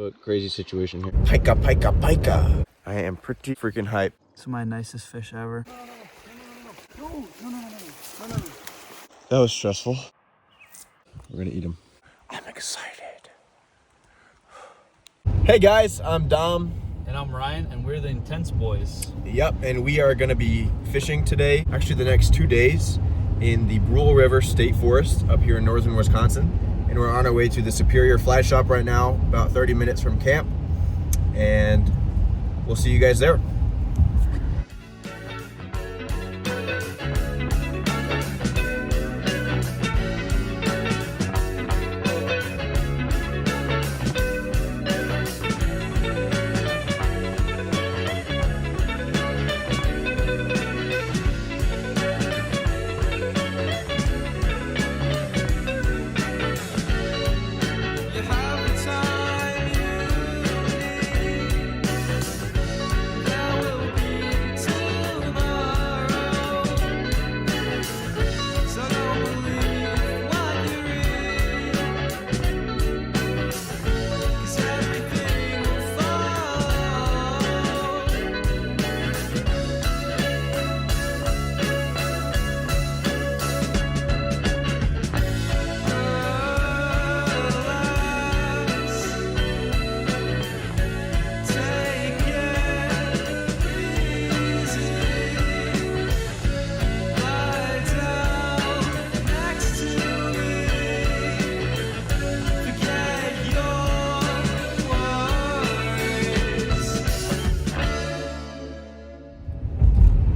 a crazy situation here. Pika, pika, pika. I am pretty freaking hyped. It's my nicest fish ever. No. That was stressful. We're gonna eat them. I'm excited. Hey guys, I'm Dom. And I'm Ryan, and we're the Intense Boys. Yep, and we are gonna be fishing today, actually the next 2 days, in the Brule River State Forest up here in northern Wisconsin. And we're on our way to the Superior Fly Shop right now, about 30 minutes from camp. And we'll see you guys there.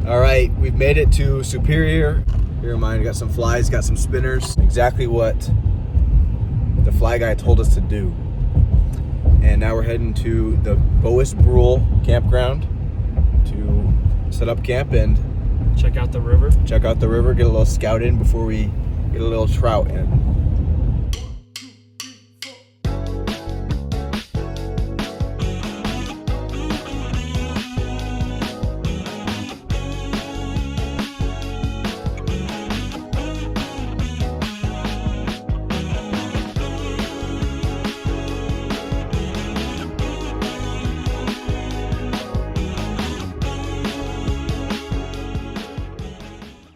All right, we've made it to Superior. Here mine, got some flies, got some spinners. Exactly what the fly guy told us to do. And now we're heading to the Brule campground to set up camp and Check out the river. check out the river, get a little scout in before we get a little trout in.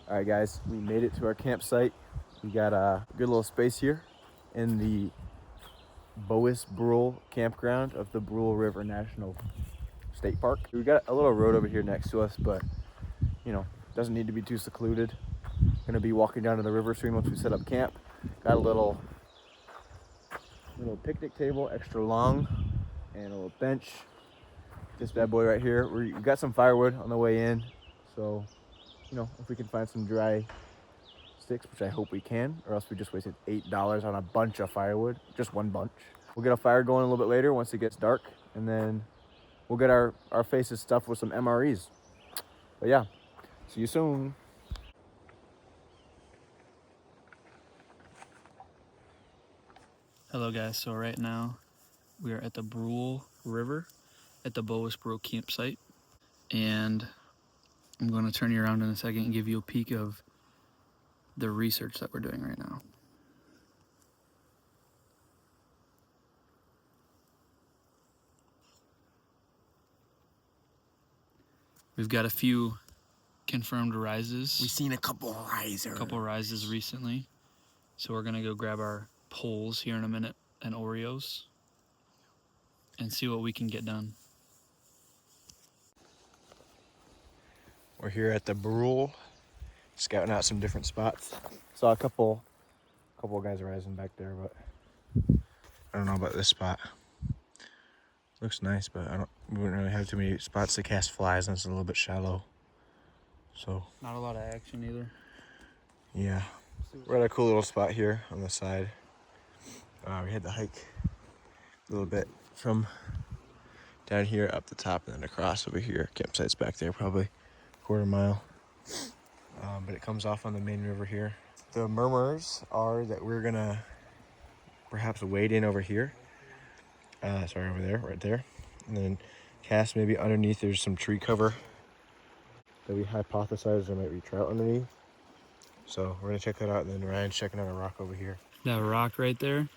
All right, guys, we made it to our campsite. We got a good little space here in the Brule campground of the Brule River National State Park. We got a little road over here next to us, but you know, doesn't need to be too secluded. Gonna be walking down to the river soon once we set up camp. Got a little picnic table, extra long, and a little bench. This bad boy right here. We got some firewood on the way in, so you know, if we can find some dry sticks, which I hope we can, or else we just wasted $8 on a bunch of firewood, just one bunch. We'll get a fire going a little bit later once it gets dark, and then we'll get our faces stuffed with some MREs. But yeah, see you soon. Hello guys, so right now we are at the Brule River at the Brule campsite, and I'm going to turn you around in a second and give you a peek of the research that we're doing right now. We've got a few confirmed rises. We've seen a couple rises. Recently. So we're gonna go grab our poles here in a minute and Oreos and see what we can get done. We're here at the Brule, scouting out some different spots. Saw a couple guys rising back there, but I don't know about this spot. Looks nice, but we wouldn't really have too many spots to cast flies, and it's a little bit shallow. So Not a lot of action either. yeah, we're at a cool little spot here on the side. We had to hike a little bit from down here up the top and then across over here. Campsite's back there, probably quarter mile. But it comes off on the main river here. The murmurs are that we're gonna perhaps wade in over here. Sorry, over there, right there. And then cast maybe underneath. There's some tree cover that we hypothesize there might be trout underneath. So we're gonna check that out, and then Ryan's checking out a rock over here. That rock right there,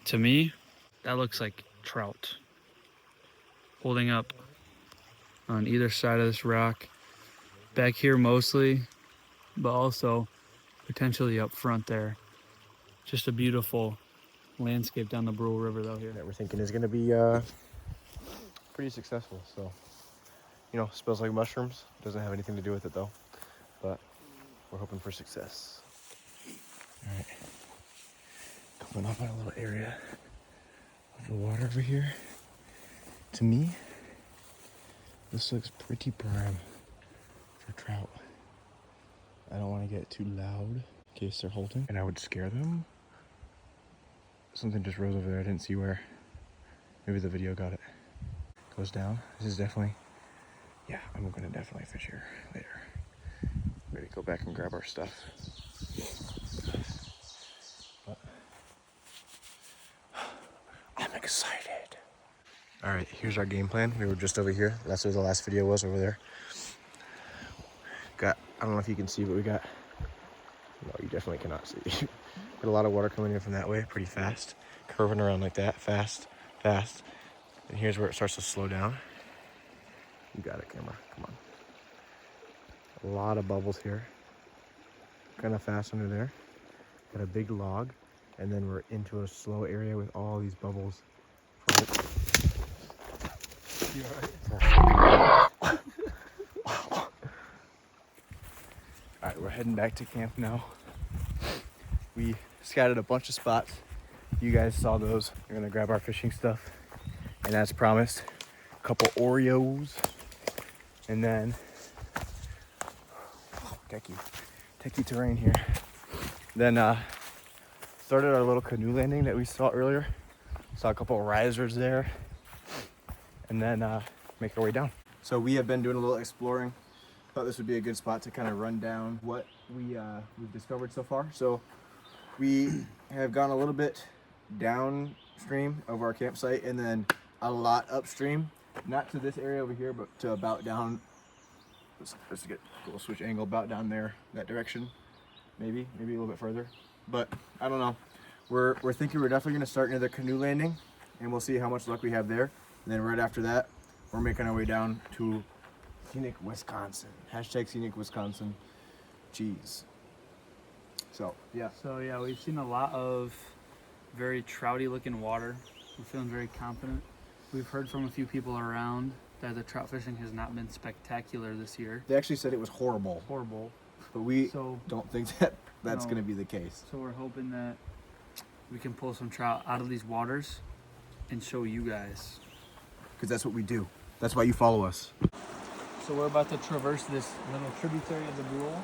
to me, That looks like trout holding up on either side of this rock. Back here mostly, but also potentially up front there. Just a beautiful landscape down the Brule River though here. That we're thinking is gonna be pretty successful. So, you know, smells like mushrooms. Doesn't have anything to do with it though, but we're hoping for success. All right, coming up on a little area of the water over here. To me, this looks pretty prime for trout. I don't want to get too loud in case they're holding and I would scare them. Something just rose over there. I didn't see where. Maybe the video got it. Goes down. This is definitely, yeah, I'm gonna definitely fish here later. Ready to go back and grab our stuff. But I'm excited. All right, here's our game plan. We were just over here. That's where the last video was, over there. Got, I don't know if you can see, but we got, no, you definitely cannot see. Got a lot of water coming in from that way, pretty fast. Curving around like that, fast, fast. And here's where it starts to slow down. You got it, camera, come on. A lot of bubbles here. Kind of fast under there. Got a big log, and then we're into a slow area with all these bubbles. You alright? All right, we're heading back to camp now. We scattered a bunch of spots. You guys saw those. We're gonna grab our fishing stuff. And as promised, a couple Oreos. And then, oh, techie terrain here. Then started our little canoe landing that we saw earlier. Saw a couple risers there. And then make our way down. So we have been doing a little exploring. Thought this would be a good spot to kind of run down what we've discovered so far. So we have gone a little bit downstream of our campsite and then a lot upstream, not to this area over here, but to about down. Let's get a little switch angle about down there, that direction, maybe a little bit further. But I don't know. We're thinking we're definitely gonna start near the canoe landing, and we'll see how much luck we have there. And then right after that, we're making our way down to scenic Wisconsin. Hashtag scenic Wisconsin. Jeez. So yeah, We've seen a lot of very trouty looking water. We're feeling very confident. We've heard from a few people around that the trout fishing has not been spectacular this year. they actually said it was horrible, but we don't think that's going to be the case. So we're hoping that we can pull some trout out of these waters and show you guys. Because that's what we do. That's why you follow us. So we're about to traverse this little tributary of the Brule.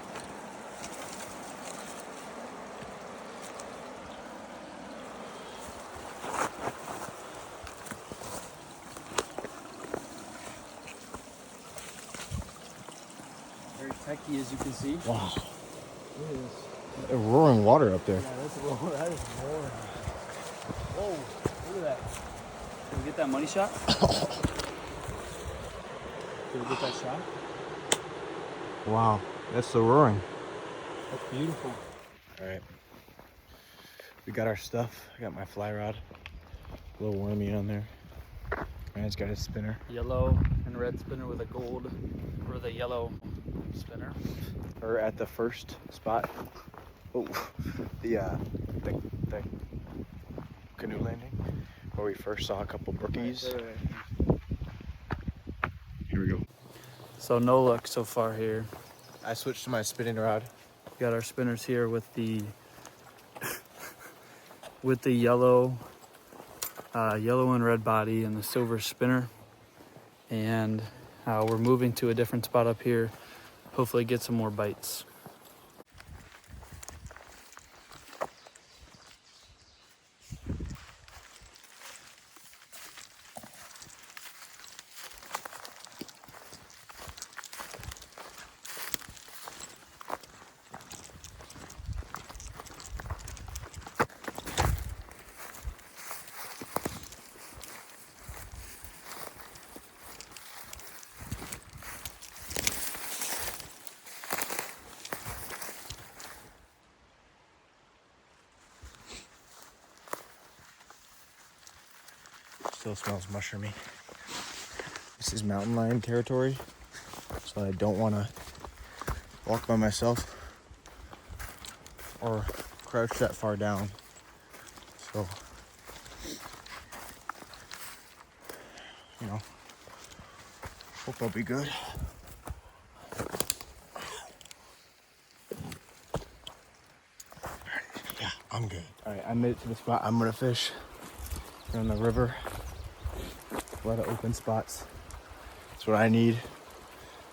Very techy, as you can see. Wow. Look at this. A roaring water up there. Yeah, that is roaring. Whoa, look at that. Did we get that money shot? Did we get that shot? Wow, that's the roaring. That's beautiful. All right. We got our stuff. I got my fly rod. A little wormy on there. Ryan's got his spinner. Yellow and red spinner with a gold, or the yellow spinner. We're at the first spot. Oh, the canoe landing where we first saw a couple brookies. Here we go. So no luck so far here. I switched to my spinning rod. We got our spinners here with the with the yellow and red body and the silver spinner, and we're moving to a different spot up here. Hopefully get some more bites. Still smells mushroomy. This is mountain lion territory, so I don't want to walk by myself or crouch that far down. So, you know, hope I'll be good. Yeah, I'm good. All right, I made it to the spot I'm gonna fish. We're on the river. A lot of open spots. That's what I need.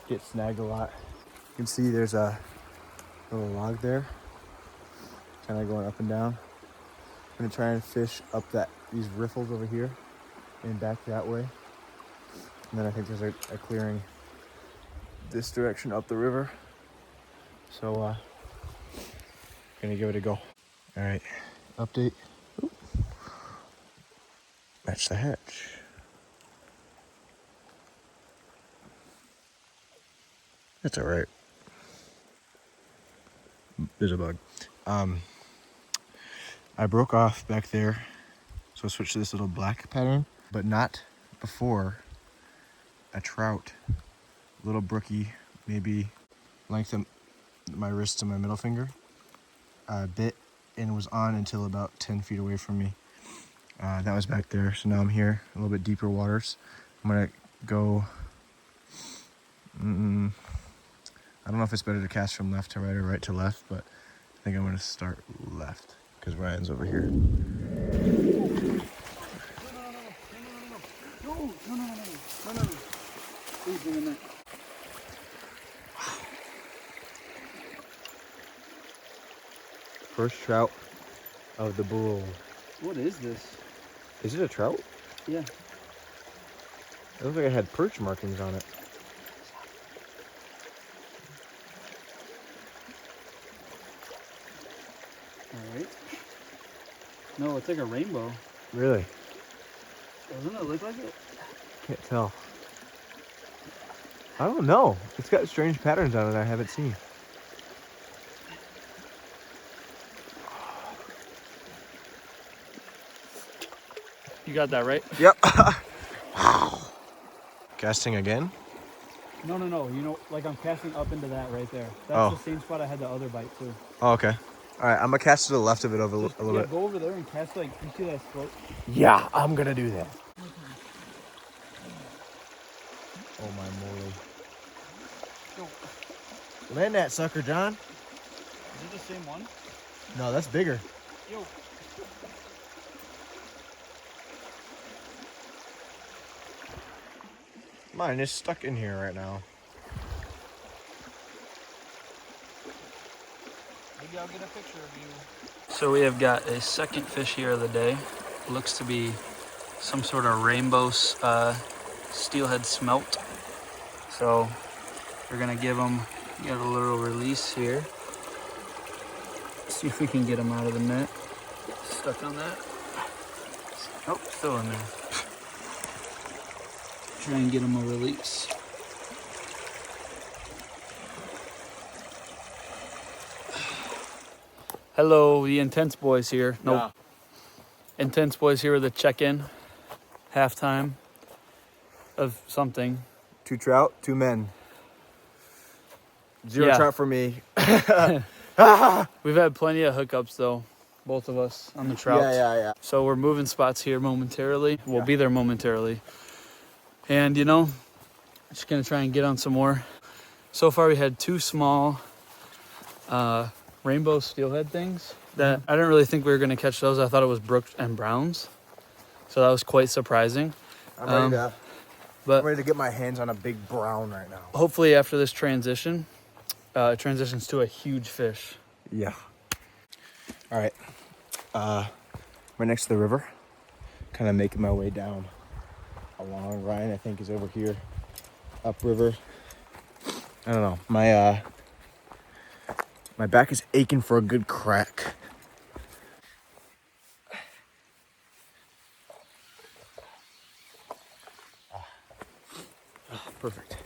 Get snagged a lot. You can see there's a little log there, kind of going up and down. I'm gonna try and fish up these riffles over here and back that way. And then I think there's a clearing this direction up the river. So gonna give it a go. All right, update. Oop. Match the hatch. That's all right. There's a bug. I broke off back there, so I switched to this little black pattern, but not before a trout, little brookie, maybe length of my wrist to my middle finger, bit and was on until about 10 feet away from me. That was back there, so now I'm here, a little bit deeper waters. I'm gonna go, I don't know if it's better to cast from left to right or right to left, but I think I'm gonna start left, because Ryan's over here. No. Please bring him in. First trout of the Brule. What is this? Is it a trout? Yeah. It looks like it had perch markings on it. All right. No, it's like a rainbow. Really? Doesn't it look like it? Can't tell. I don't know. It's got strange patterns on it I haven't seen. You got that right? Yep. Wow. Casting again? No. You know, like I'm casting up into that right there. That's Oh. the same spot I had the other bite too. Oh, okay. All right, I'm gonna cast to the left of it over a little bit. Go over there and cast like, you see that float? Yeah, I'm gonna do that. Oh my moly. Land that sucker, John. Is it the same one? No, that's bigger. Yo. Mine is stuck in here right now. Maybe I'll get a picture of you. So we have got a second fish here of the day. Looks to be some sort of rainbow steelhead smelt. So we're gonna give them a little release here. See if we can get them out of the net. Stuck on that. Oh, still in there. Try and get them a release. Hello, the Intense Boys here. Nope. Yeah. Intense Boys here with a check-in. Halftime of something. 2 trout, 2 men. 0 Yeah. trout for me. We've had plenty of hookups though, both of us on the trout. Yeah. So we're moving spots here momentarily. We'll Yeah. be there momentarily. And you know, just gonna try and get on some more. So far we had 2 small rainbow steelhead things that I didn't really think we were gonna catch those. I thought it was brooks and browns. So that was quite surprising. I'm But ready to get my hands on a big brown right now. hopefully after this transition, it transitions to a huge fish. Yeah. All right. Right next to the river. Kind of making my way down along. Ryan, I think, is over here. Upriver. I don't know. My back is aching for a good crack. Perfect.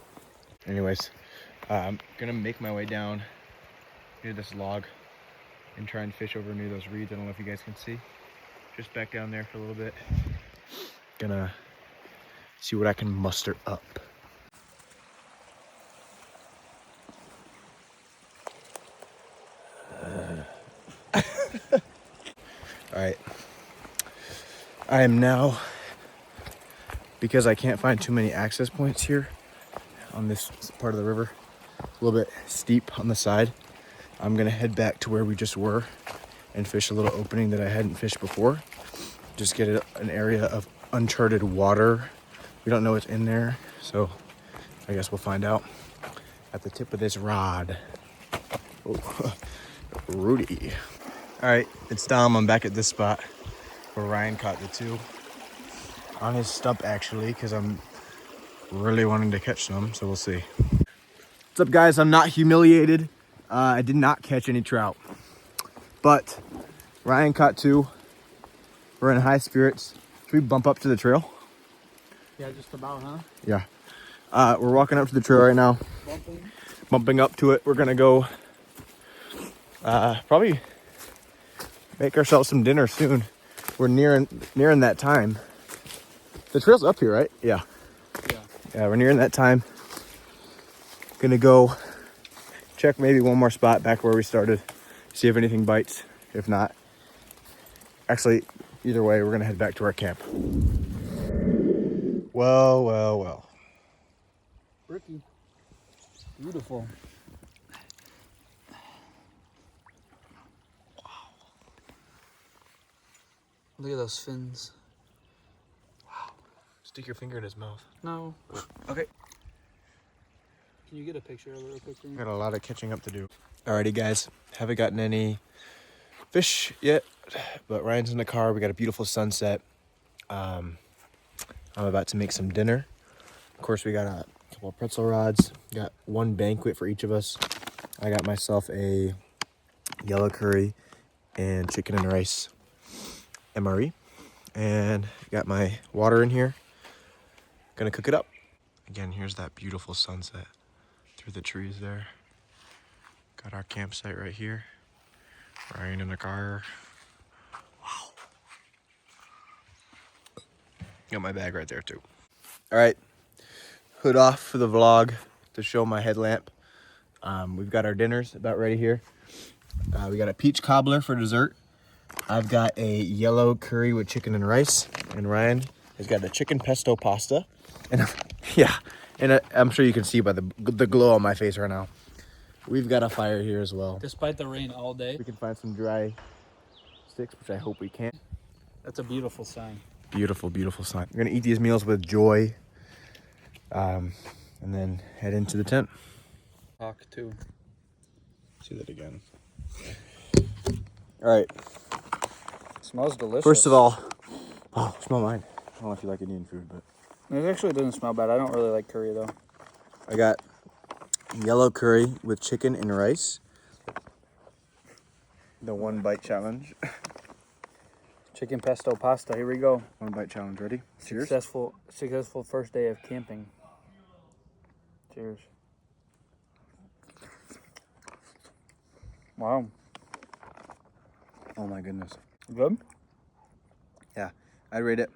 Anyways, I'm gonna make my way down near this log and try and fish over near those reeds. I don't know if you guys can see. Just back down there for a little bit. gonna see what I can muster up. All right. I am now, because I can't find too many access points here on this part of the river, a little bit steep on the side. I'm gonna head back to where we just were and fish a little opening that I hadn't fished before. Just get an area of uncharted water. We don't know what's in there, so I guess we'll find out at the tip of this rod. Oh, Rudy. All right, it's Dom. I'm back at this spot where Ryan caught the two. On his stump, actually, because I'm really wanting to catch some, so we'll see. What's up, guys? I'm not humiliated. I did not catch any trout, but Ryan caught two. We're in high spirits. Should we bump up to the trail? Yeah, just about, huh? Yeah. We're walking up to the trail right now. Bumping up to it. We're gonna go probably make ourselves some dinner soon. We're nearing that time. The trail's up here, right? Yeah. Yeah, we're nearing that time. Gonna go check maybe one more spot back where we started. See if anything bites. If not, actually, either way, we're gonna head back to our camp. Well, well, well. Ricky. Beautiful. Look at those fins. Stick your finger in his mouth. No. Okay. Can you get a picture of it real quick? Got a lot of catching up to do. Alrighty, guys. Haven't gotten any fish yet, but Ryan's in the car. We got a beautiful sunset. I'm about to make some dinner. Of course, we got a couple of pretzel rods. Got one banquet for each of us. I got myself a yellow curry and chicken and rice MRE. And got my water in here. Gonna cook it up. Again, here's that beautiful sunset through the trees there. Got our campsite right here. Ryan in the car. Wow. Got my bag right there too. All right, hood off for the vlog to show my headlamp. We've got our dinners about ready here. We got a peach cobbler for dessert. I've got a yellow curry with chicken and rice, and Ryan has got a chicken pesto pasta. And yeah, and I'm sure you can see by the glow on my face right now. We've got a fire here as well. Despite the rain all day. We can find some dry sticks, which I hope we can. That's a beautiful sign. Beautiful, beautiful sign. We're gonna eat these meals with joy, and then head into the tent. Hawk too. See that again. All right. Smells delicious. First of all, oh, smell mine. I don't know if you like Indian food, but It actually doesn't smell bad. I don't really like curry though. I got yellow curry with chicken and rice. The 1 bite challenge. Chicken pesto pasta. Here we go. 1 bite challenge. Ready? Cheers. Successful first day of camping. Cheers. Wow. Oh my goodness. Good? Yeah, I rate it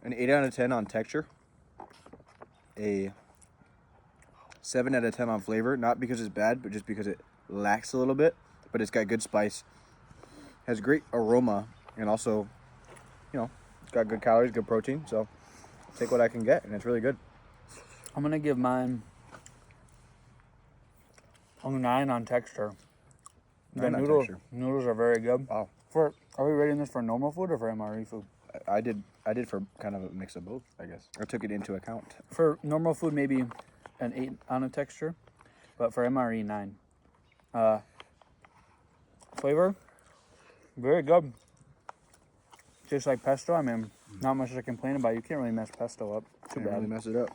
an 8 out of 10 on texture, a 7 out of 10 on flavor. Not because it's bad, but just because it lacks a little bit. But it's got good spice, has great aroma, and also, you know, it's got good calories, good protein. So I'll take what I can get, and it's really good. I'm gonna give mine a 9 on texture. The 9 on noodles, texture. noodles are very good. Wow. Are we rating this for normal food or for MRE food? I did for kind of a mix of both, I guess. I took it into account. For normal food, maybe an 8 on a texture, but for MRE, 9. Flavor, very good. Just like pesto, I mean, not much to complain about. You can't really mess pesto up. Too bad. Really mess it up.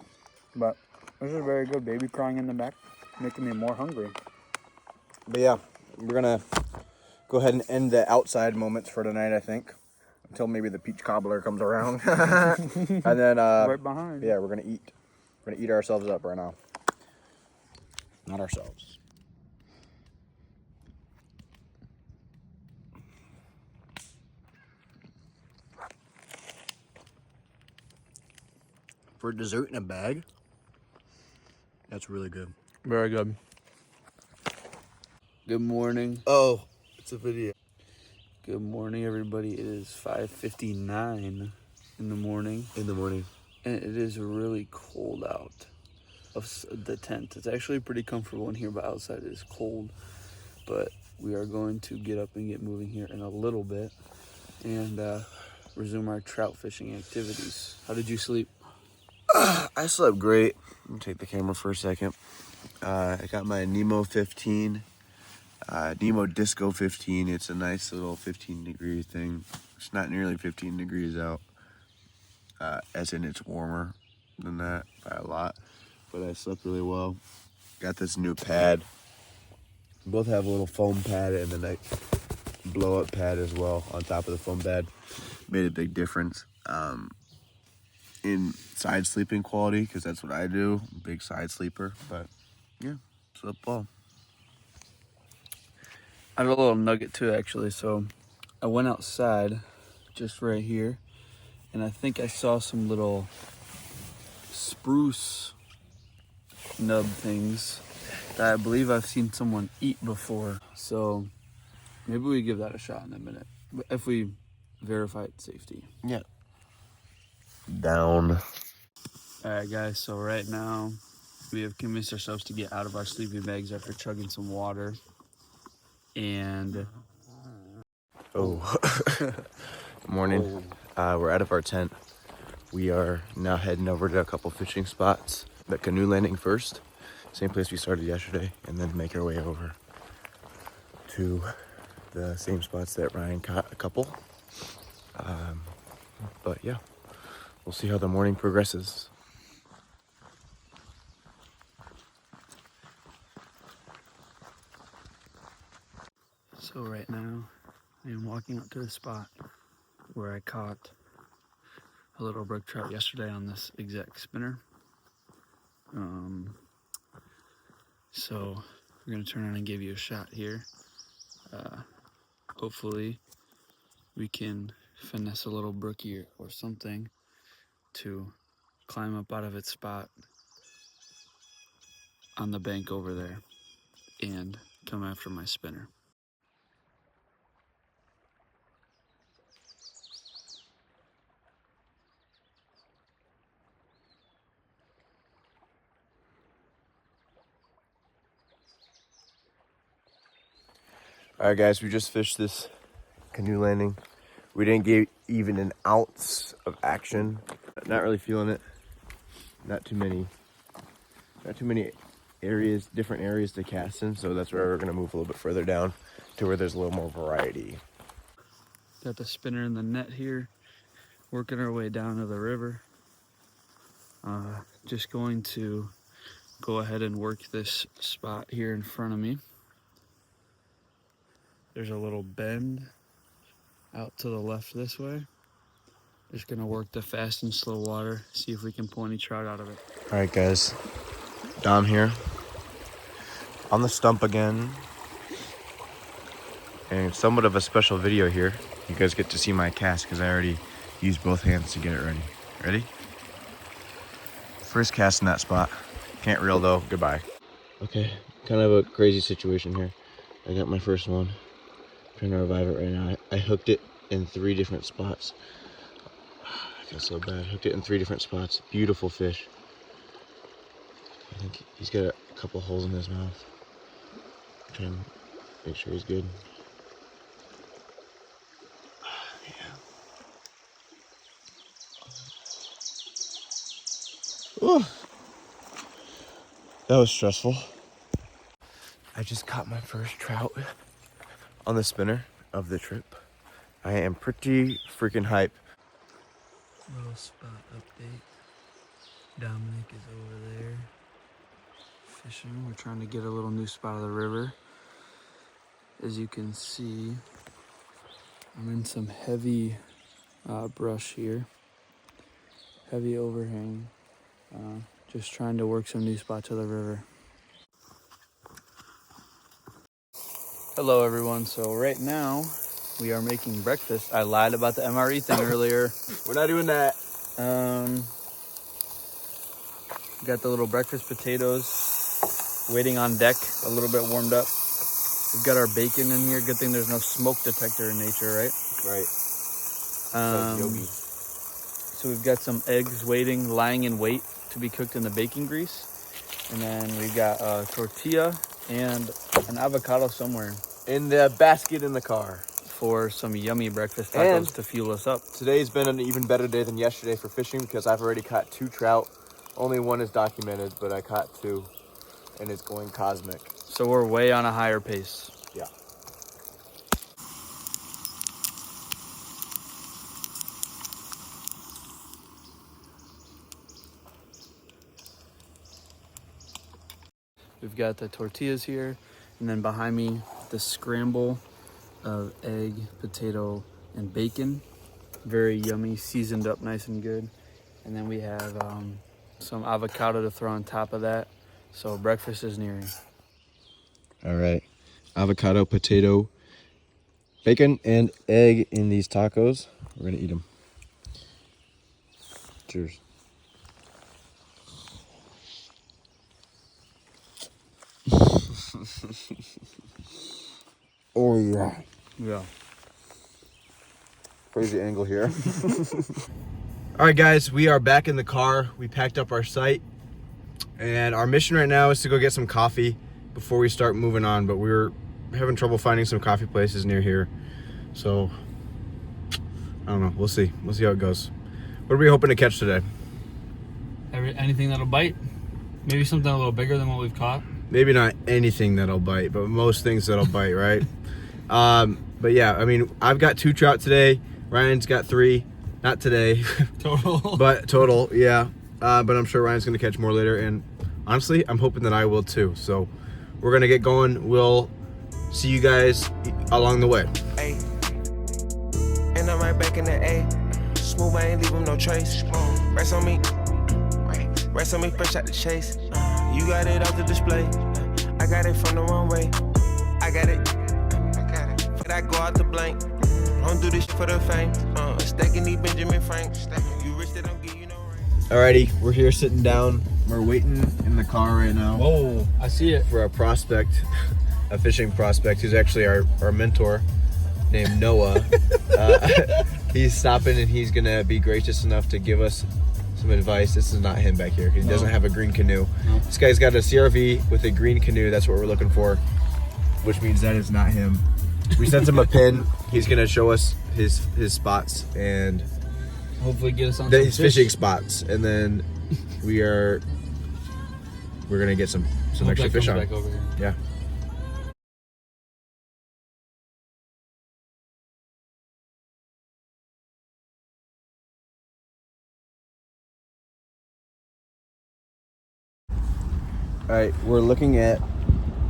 But this is very good. Baby crying in the back, making me more hungry. But yeah, we're gonna go ahead and end the outside moments for tonight, I think, until maybe the peach cobbler comes around. And then Right behind. yeah, we're gonna eat. We're gonna eat ourselves up right now. Not ourselves. For dessert in a bag, that's really good. Very good. Good morning. Oh, it's a video. Good morning, everybody. It is 5:59 in the morning. And it is really cold out of the tent. It's actually pretty comfortable in here, but outside it is cold. But we are going to get up and get moving here in a little bit and resume our trout fishing activities. How did you sleep? I slept great. Let me take the camera for a second. I got my Nemo 15, Nemo Disco 15. It's a nice little 15-degree thing. It's not nearly 15 degrees out, as in it's warmer than that by a lot. But I slept really well. Got this new pad. Both have a little foam pad and then a blow-up pad as well on top of the foam pad. Made a big difference in side sleeping quality, because that's what I do. Big side sleeper, but yeah, slept well. I have a little nugget too, actually. So I went outside just right here, and I think I saw some little spruce nub things that I believe I've seen someone eat before. So maybe we give that a shot in a minute, if we verify its safety. Yeah. Down. All right, guys. So right now we have convinced ourselves to get out of our sleeping bags after chugging some water. And Oh. Good morning. We're out of our tent. We are now heading over to a couple fishing spots. The canoe landing first, same place we started yesterday, and then make our way over to the same spots that Ryan caught a couple. But yeah, we'll see how the morning progresses. so right now I am walking up to the spot where I caught a little brook trout yesterday on this exact spinner. So we're gonna turn on and give you a shot here. Hopefully we can finesse a little brookie or something to climb up out of its spot on the bank over there and come after my spinner. All right, guys, we just fished this canoe landing. We didn't get even an ounce of action. Not really feeling it. Not too many areas, different areas to cast in. So that's where we're gonna move a little bit further down to where there's a little more variety. Got the spinner in the net here, working our way down to the river. Just going to go ahead and work this spot here in front of me. There's a little bend out to the left this way. Just gonna work the fast and slow water, see if we can pull any trout out of it. All right, guys, Dom here on the stump again, and it's somewhat of a special video here. You guys get to see my cast because I already used both hands to get it ready. Ready? First cast in that spot. Can't reel though. Goodbye. Okay, kind of a crazy situation here. I got my first one. Trying to revive it right now. I hooked it in 3 different spots. I feel so bad. Hooked it in 3 different spots. Beautiful fish. I think he's got a couple holes in his mouth. Trying to make sure he's good. Yeah. Ooh. That was stressful. I just caught my first trout on the spinner of the trip. I am pretty freaking hype. Little spot update. Dominic is over there fishing. We're trying to get a little new spot of the river. As you can see, I'm in some heavy brush here. Heavy overhang. Just trying to work some new spots of the river. Hello everyone, so right now we are making breakfast. I lied about the MRE thing earlier. We're not doing that. We got the little breakfast potatoes waiting on deck, a little bit warmed up. We've got our bacon in here. Good thing there's no smoke detector in nature, right? Right. So we've got some eggs waiting, lying in wait to be cooked in the bacon grease. And then we've got a tortilla and an avocado somewhere In the basket in the car. for some yummy breakfast tacos And to fuel us up. Today's been an even better day than yesterday for fishing because I've already caught 2 trout. Only one is documented, but I caught 2, and it's going cosmic. So we're way on a higher pace. Yeah. We've got the tortillas here, and then behind me, the scramble of egg, potato, and bacon. Very yummy, seasoned up nice and good. And then we have some avocado to throw on top of that. So breakfast is nearing. All right. Avocado, potato, bacon, and egg in these tacos. We're going to eat them. Cheers. Oh, yeah. Yeah. Crazy angle here. All right, guys, we are back in the car. We packed up our site, and our mission right now is to go get some coffee before we start moving on, but we're having trouble finding some coffee places near here. So, I don't know. We'll see. We'll see how it goes. What are we hoping to catch today? Anything that'll bite? Maybe something a little bigger than what we've caught? Maybe not anything that'll bite, but most things that'll bite, right? But yeah, I mean, I've got 2 trout today. Ryan's got 3. Not today. Total. But total, yeah. But I'm sure Ryan's going to catch more later. And honestly, I'm hoping that I will too. So we're going to get going. We'll see you guys along the way. Ay. And I'm right back in the A. Smooth, I ain't leave him no trace. Rest on me. Rest on me fresh out the chase. You got it off the display. I got it from the runway. I got it. But I go out the blank. Don't do this for the fame. Stacking these Benjamin Franks. You rich that don't give you no rain. Alrighty, we're here sitting down. We're waiting in the car right now. Whoa, I see it. For a prospect, a fishing prospect, who's actually our mentor, named Noah. He's stopping, and he's gonna be gracious enough to give us some advice. This is not him back here. He doesn't have a green canoe. No. This guy's got a CRV with a green canoe. That's what we're looking for, which means that is not him. We sent him a pin. He's gonna show us his spots and Hopefully get us on his fishing spots, and then we're gonna get some extra fish on. Back over here. Yeah. All right, we're looking at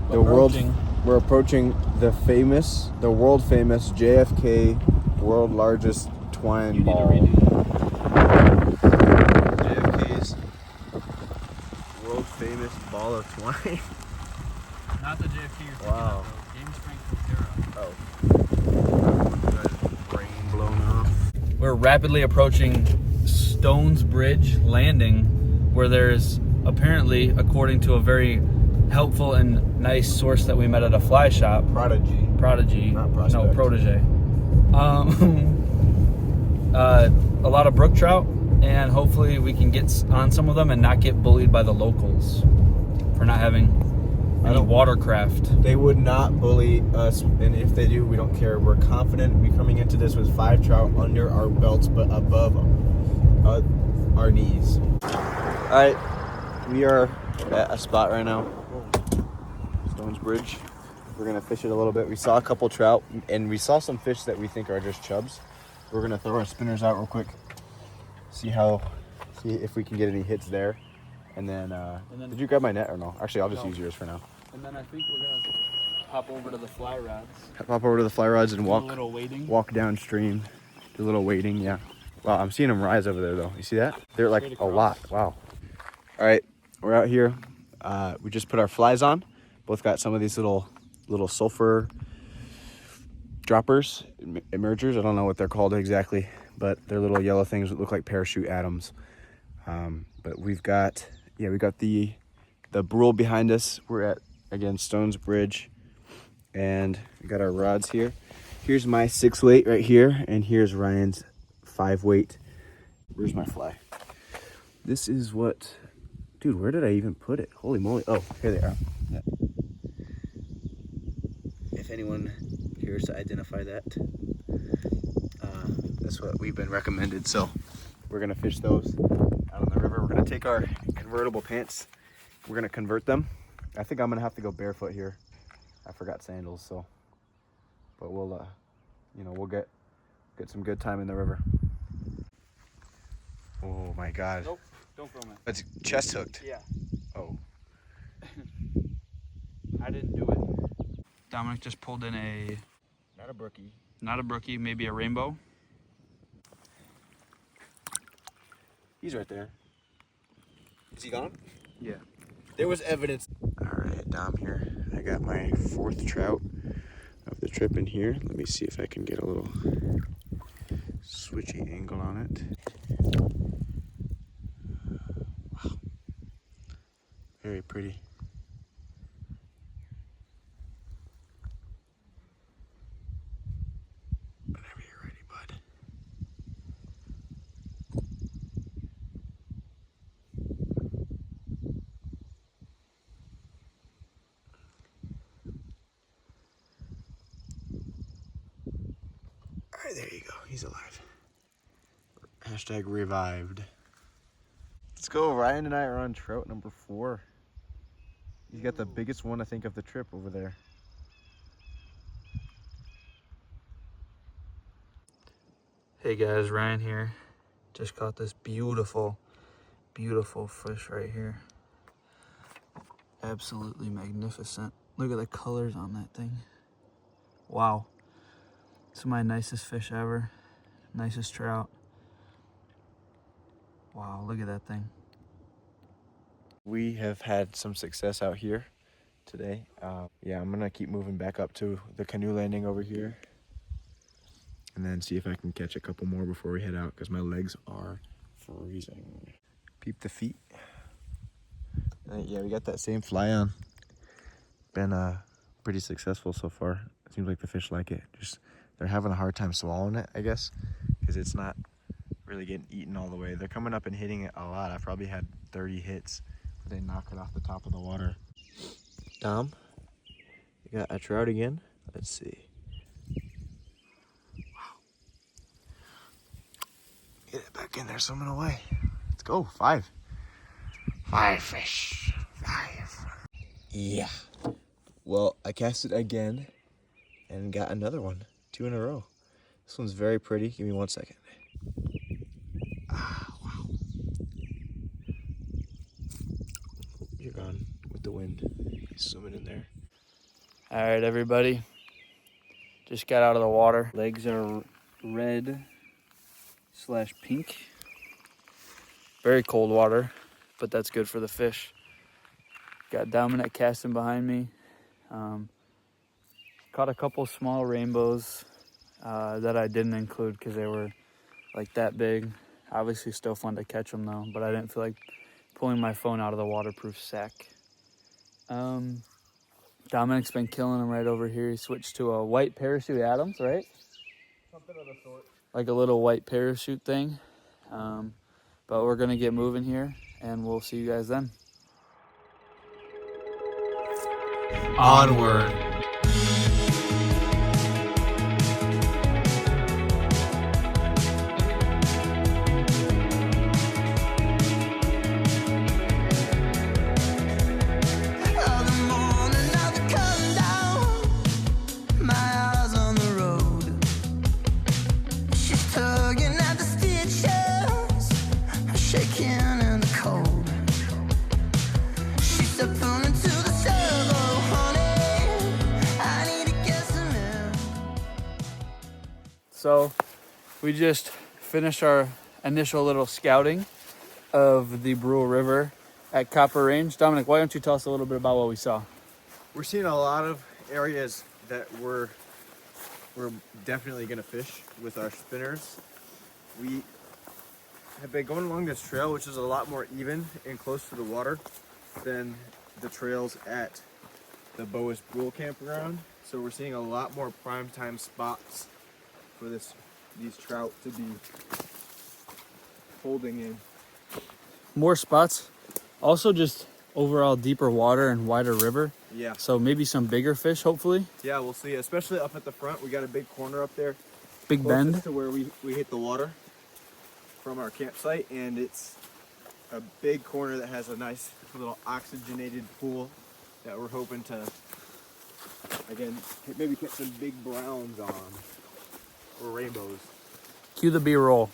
the We're approaching the world famous JFK world largest twine ball. JFK's world famous ball of twine. Not the JFK you're thinking Wow. of, though. James Frank Cotera. Oh. Brain blown off. We're rapidly approaching Stones Bridge Landing, where there's apparently, according to a very helpful and nice source that we met at a fly shop, Prodigy, Not prospect. no, Protege, a lot of brook trout, and hopefully we can get on some of them and not get bullied by the locals for not having any watercraft. They would not bully us, and if they do, we don't care. We're confident we're coming into this with 5 trout under our belts, but above our knees. All right, we are at a spot right now, Stones Bridge. We're gonna fish it a little bit. We saw a couple trout, and we saw some fish that we think are just chubs. We're gonna throw our spinners out real quick, see if we can get any hits there. And then did you grab my net or no? Actually, I'll just use yours for now. And then I think we're gonna hop over to the fly rods. Pop over to the fly rods and Do a little wading. walk downstream. Do a little wading, yeah. Wow, I'm seeing them rise over there though. You see that? They're like a lot. Wow. All right, we're out here. We just put our flies on. Both got some of these little sulfur droppers, emergers. I don't know what they're called exactly, but they're little yellow things that look like parachute atoms. But we've got Yeah, we got the Brule behind us. We're at, again, Stones Bridge. And we got our rods here. Here's my 6 weight right here. And here's Ryan's 5 weight. Where's my fly? This is what... Dude, where did I even put it? Holy moly. Oh, here they are. Yeah. If anyone cares to identify that, that's what we've been recommended. So we're going to fish those out on the river. We're going to take our convertible pants. We're going to convert them. I think I'm going to have to go barefoot here. I forgot sandals, so. But we'll, we'll get some good time in the river. Oh my God. Nope, don't film it. It's chest hooked. Yeah. Oh. I didn't do it. Dominic just pulled in a, Not a brookie. not a brookie, maybe a rainbow. He's right there. Is he gone? Yeah. There was evidence. All right, Dom here. I got my 4th trout of the trip in here. Let me see if I can get a little switchy angle on it. Wow. Very pretty. Whenever you're ready, bud. All right, there you go. He's alive. Hashtag revived. Let's go. Ryan and I are on trout number 4. He's got the biggest one, I think, of the trip over there. Hey guys, Ryan here. Just caught this beautiful, beautiful fish right here. Absolutely magnificent. Look at the colors on that thing. Wow. It's my nicest fish ever. Nicest trout. Wow, look at that thing. We have had some success out here today. Yeah, I'm gonna keep moving back up to the canoe landing over here and then see if I can catch a couple more before we head out because my legs are freezing. Peep the feet. Yeah, we got that same fly on. Been pretty successful so far. It seems like the fish like it. Just they're having a hard time swallowing it, I guess, because it's not really getting eaten all the way. They're coming up and hitting it a lot. I probably had 30 hits. They knock it off the top of the water. Dom, you got a trout again? Let's see. Wow. Get it back in there, swimming away. Let's go, 5. 5 fish, 5. Yeah. Well, I cast it again and got another one. 2 in a row. This one's very pretty. Give me 1 second. Ah, wow. You're gone with the wind. He's swimming in there. All right, everybody. Just got out of the water. Legs are red/pink. Very cold water, but that's good for the fish. Got Dominic casting behind me. Caught a couple small rainbows that I didn't include because they were like that big. Obviously still fun to catch them though, but I didn't feel like pulling my phone out of the waterproof sack. Dominic's been killing them right over here. He switched to a white parachute Adams, right? Something of the sort. Like a little white parachute thing. But we're gonna get moving here and we'll see you guys then. Onward. So we just finished our initial little scouting of the Brule River at Copper Range. Dominic, why don't you tell us a little bit about what we saw? We're seeing a lot of areas that we're definitely gonna fish with our spinners. We have been going along this trail, which is a lot more even and close to the water than the trails at the Brule campground. So we're seeing a lot more prime time spots for these trout to be holding in. More spots. Also just overall deeper water and wider river. Yeah. So maybe some bigger fish, hopefully. Yeah, we'll see. Especially up at the front. We got a big corner up there. Big bend. To where we hit the water from our campsite, and it's a big corner that has a nice little oxygenated pool that we're hoping to, again, maybe get some big browns on, or rainbows. Cue the B-roll.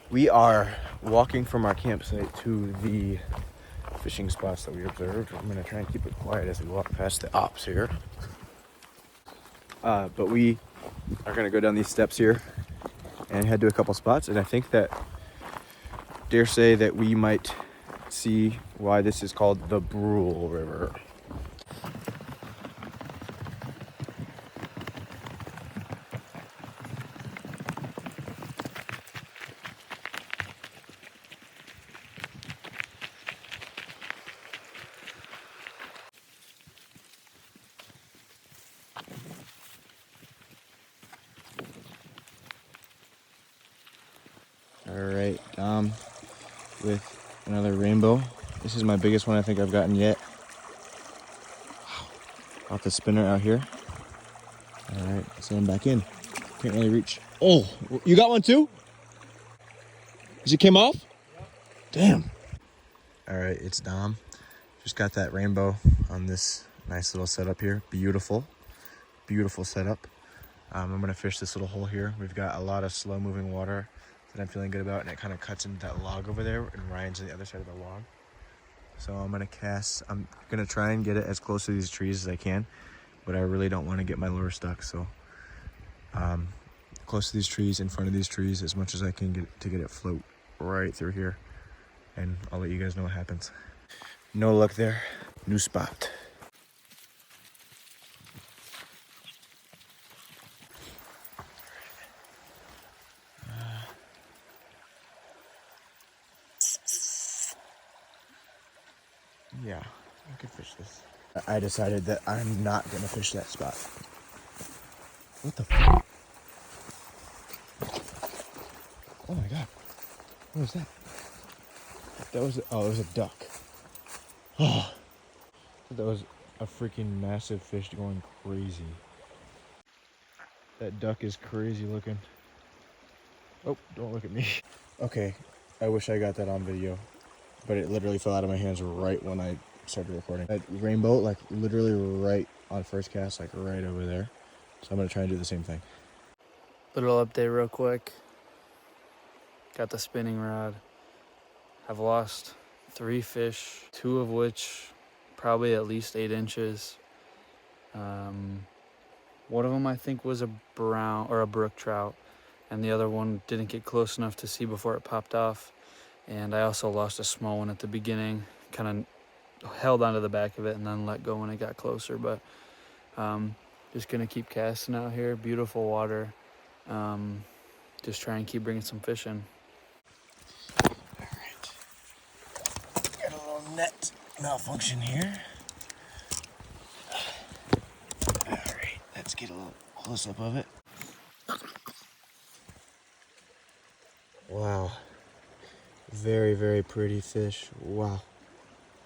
We are walking from our campsite to the fishing spots that we observed. I'm gonna try and keep it quiet as we walk past the ops here. But we are gonna go down these steps here and head to a couple spots, and I think that, dare say that we might see why this is called the Brule River. All right, Dom with another rainbow. This is my biggest one I think I've gotten yet. Wow. Off the spinner out here. All right, so I'm back in. Can't really reach. Oh, you got one too? Did it came off? Yep. Damn. All right, it's Dom. Just got that rainbow on this nice little setup here. Beautiful, beautiful setup. I'm gonna fish this little hole here. We've got a lot of slow moving water that I'm feeling good about, and it kind of cuts into that log over there, and Ryan's on the other side of the log. So I'm gonna cast. I'm gonna try and get it as close to these trees as I can, but I really don't want to get my lure stuck. So close to these trees, in front of these trees, as much as I can get to get it float right through here, and I'll let you guys know what happens. No luck there. New spot. Yeah, I could fish this. I decided that I'm not gonna fish that spot. What the fuck? Oh my god. What was that? That was, oh, it was a duck. Oh, that was a freaking massive fish going crazy. That duck is crazy looking. Oh, don't look at me. Okay, I wish I got that on video, but it literally fell out of my hands right when I started recording. That rainbow, like literally right on first cast, like right over there. So I'm gonna try and do the same thing. Little update real quick. Got the spinning rod. I've lost 3 fish, 2 of which probably at least 8 inches. One of them I think was a brown or a brook trout, and the other one didn't get close enough to see before it popped off. And I also lost a small one at the beginning, kind of held onto the back of it and then let go when it got closer. But just gonna keep casting out here. Beautiful water. Just try and keep bringing some fish in. All right, got a little net malfunction here. All right, let's get a little close up of it. Wow. Very, very pretty fish. Wow.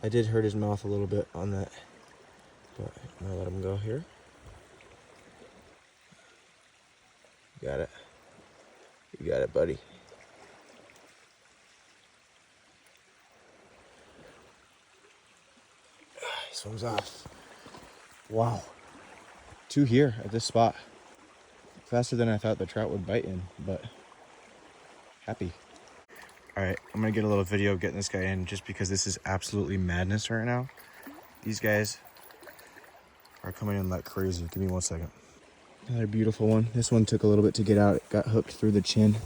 I did hurt his mouth a little bit on that, but I'm gonna let him go here. Got it. You got it, buddy. He swims off. Wow. 2 here at this spot. Faster than I thought the trout would bite in, but happy. All right, I'm gonna get a little video of getting this guy in just because this is absolutely madness right now. These guys are coming in like crazy. Give me 1 second. Another beautiful one. This one took a little bit to get out. It got hooked through the chin.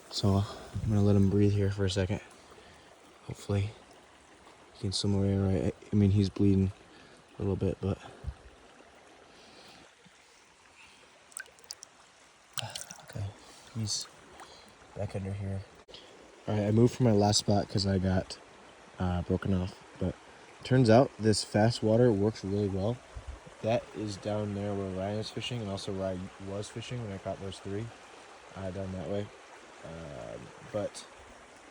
So I'm gonna let him breathe here for a second. Hopefully he can swim away all right. I mean, he's bleeding a little bit, but okay, he's back under here. All right, I moved from my last spot because I got broken off, but turns out this fast water works really well. That is down there where Ryan is fishing, and also where I was fishing when I caught those 3 down that way. But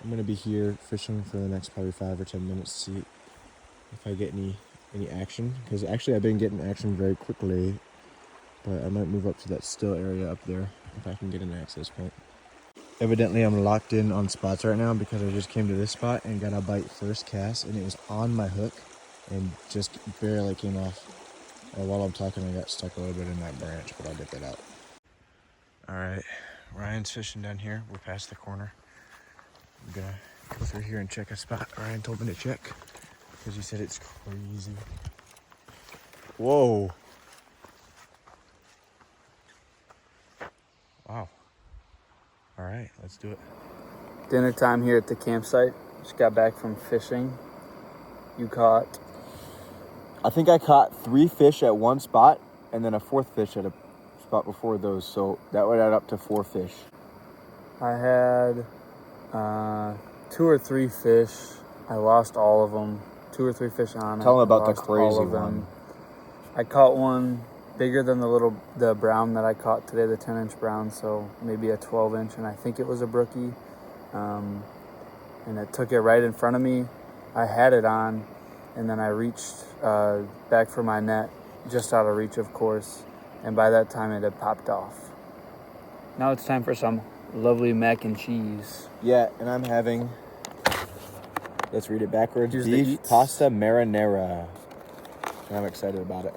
I'm gonna be here fishing for the next probably 5 or 10 minutes to see if I get any action. Because actually I've been getting action very quickly, but I might move up to that still area up there if I can get an access point. Evidently I'm locked in on spots right now because I just came to this spot and got a bite first cast, and it was on my hook and just barely came off. While I'm talking, I got stuck a little bit in that branch, but I'll get that out. All right, Ryan's fishing down here. We're past the corner. I'm gonna go through here and check a spot Ryan told me to check because he said it's crazy. Whoa. Wow. All right, let's do it. Dinner time here at the campsite. Just got back from fishing. You caught? I think I caught 3 fish at one spot and then a 4th fish at a spot before those. So that would add up to 4 fish. I had 2 or 3 fish. I lost all of them. 2 or 3 fish on it. Tell them about the Lost crazy all of them. one. I caught one bigger than the brown that I caught today, the 10-inch brown, so maybe a 12-inch, and I think it was a brookie. And it took it right in front of me. I had it on, and then I reached back for my net, just out of reach, of course, and by that time it had popped off. Now it's time for some lovely mac and cheese. Yeah, and I'm having, let's read it backwards, Here's the beef eats. pasta marinara. And I'm excited about it.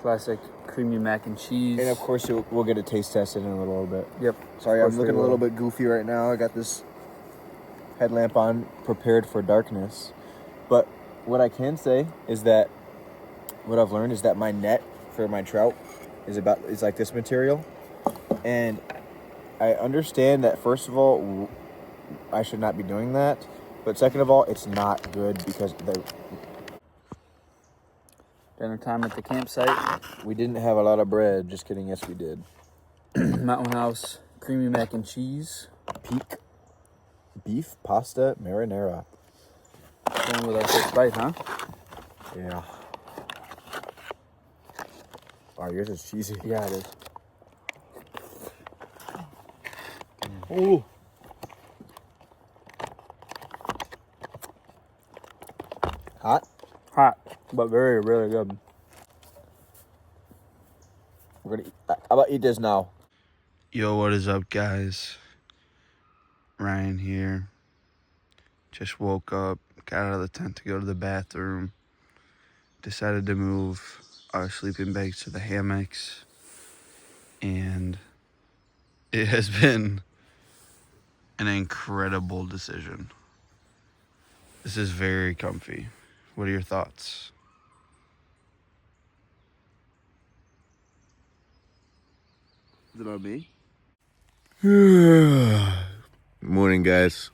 Classic creamy mac and cheese. And of course, we'll get a taste tested in a little bit. Yep. Sorry, I'm looking a little bit goofy right now. I got this headlamp on, prepared for darkness. But what I can say is that what I've learned is that my net for my trout is like this material. And I understand that, first of all, I should not be doing that. But second of all, it's not good because Dinner time at the campsite. we didn't have a lot of bread. Just kidding. Yes, we did. Mountain House creamy mac and cheese. Peak beef pasta marinara. Going with our first bite, huh? Yeah. Wow, yours is cheesy. Yeah, it is. Ooh. Hot? Hot, but very, really good. We're gonna eat. How about eat this now? Yo, what is up, guys? Ryan here. Just woke up, got out of the tent to go to the bathroom. Decided to move our sleeping bags to the hammocks. And it has been an incredible decision. This is very comfy. What are your thoughts? Is it on me? Morning, guys.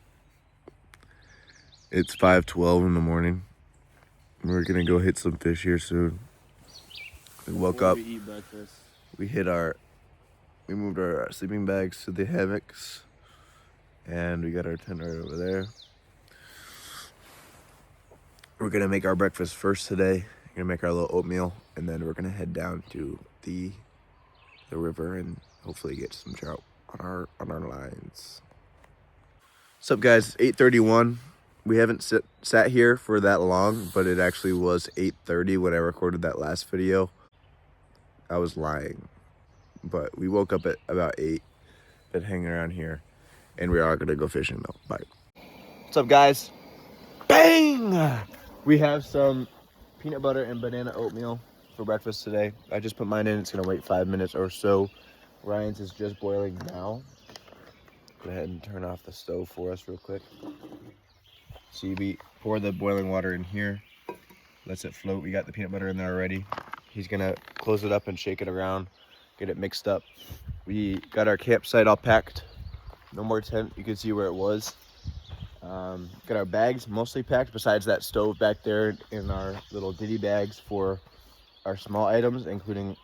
It's 5:12 in the morning. We're gonna go hit some fish here soon. We woke up. We eat breakfast. We moved our sleeping bags to the hammocks, and we got our tent right over there. We're gonna make our breakfast first today. We're gonna make our little oatmeal, and then we're gonna head down to the river and hopefully get some trout on our lines. What's up, guys? 8:31. We haven't sat here for that long, but it actually was 8:30 when I recorded that last video. I was lying, but we woke up at about 8. Been hanging around here, and we are gonna go fishing though. Bye. What's up, guys? Bang! We have some peanut butter and banana oatmeal for breakfast today. I just put mine in. It's gonna wait 5 minutes or so. Ryan's is just boiling now. Go ahead and turn off the stove for us real quick. See, we pour the boiling water in here, lets it float. We got the peanut butter in there already. He's gonna close it up and shake it around, get it mixed up. We got our campsite all packed. No more tent. You can see where it was. Got our bags mostly packed, besides that stove back there in our little ditty bags for our small items, including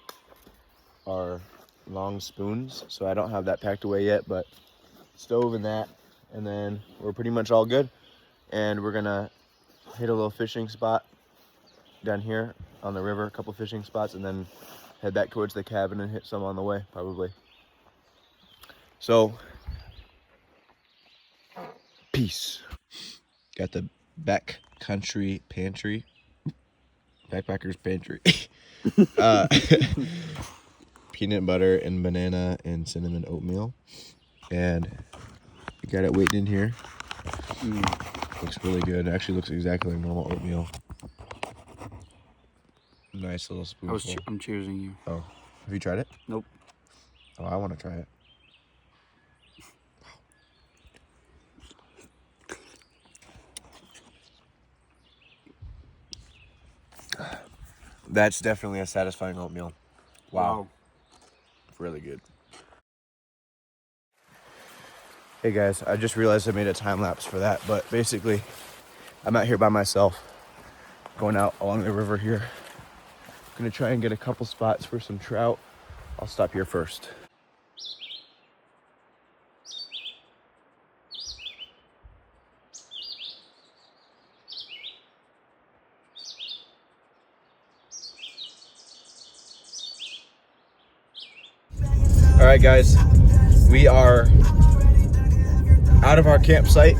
our long spoons. So I don't have that packed away yet, but stove and that, and then we're pretty much all good. And we're gonna hit a little fishing spot down here on the river, a couple fishing spots, and then head back towards the cabin and hit some on the way, probably. So, peace. Got the backcountry pantry, backpackers pantry. Peanut butter and banana and cinnamon oatmeal, and we got it waiting in here. Looks really good. It actually looks exactly like normal oatmeal. Nice little spoonful. I'm cheersing you. Oh, have you tried it? Nope. Oh, I want to try it. That's definitely a satisfying oatmeal. Wow. Really good. Hey guys, I just realized I made a time lapse for that, but basically I'm out here by myself, going out along the river here. I'm gonna try and get a couple spots for some trout. I'll stop here first. All right, guys, we are out of our campsite.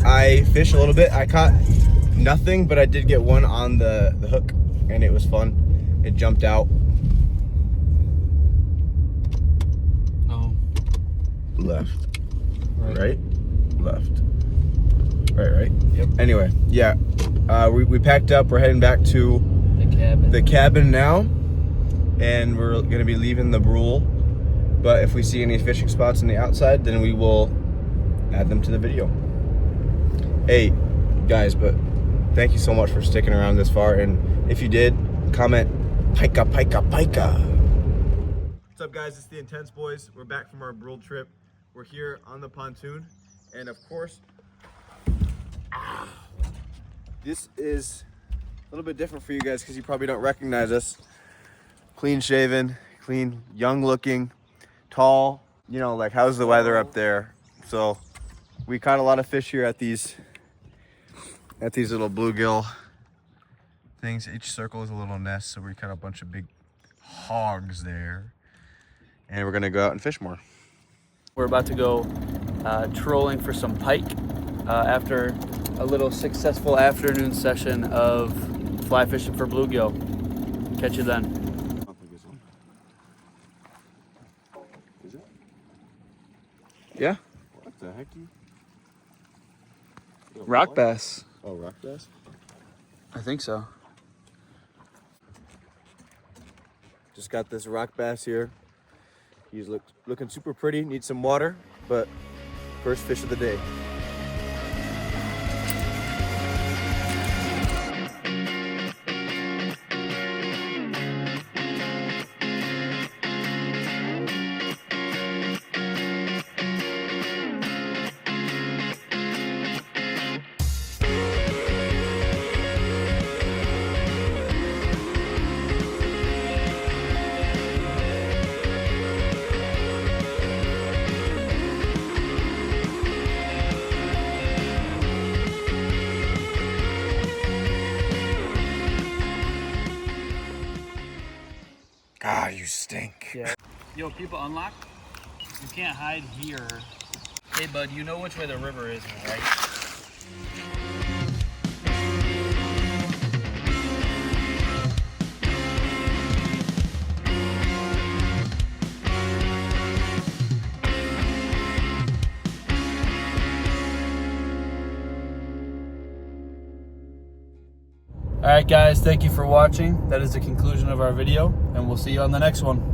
I fished a little bit. I caught nothing, but I did get one on the hook, and it was fun. It jumped out. Oh. Left. Right? Left. Right. Yep. Anyway, yeah. We packed up. We're heading back to the cabin now, and we're gonna be leaving the Brule. But if we see any fishing spots on the outside, then we will add them to the video. Hey, guys, but thank you so much for sticking around this far. And if you did, comment, pika, pika, pika. What's up, guys? It's the Intense Boys. We're back from our Brule trip. We're here on the pontoon. And of course, this is a little bit different for you guys because you probably don't recognize us. Clean shaven, clean, young looking, tall. You know, like, how's the weather up there? So we caught a lot of fish here at these little bluegill things. Each circle is a little nest, so we caught a bunch of big hogs there. And we're gonna go out and fish more. We're about to go trolling for some pike after a little successful afternoon session of fly fishing for bluegill. Catch you then. Is it? Yeah. What the heck? Rock bass. Oh, rock bass? I think so. Just got this rock bass here. He's looking super pretty, needs some water, but first fish of the day. God, you stink. Yeah. Yo, people unlock. You can't hide here. Hey, bud, you know which way the river is, right? All right, guys, thank you for watching. That is the conclusion of our video, and we'll see you on the next one.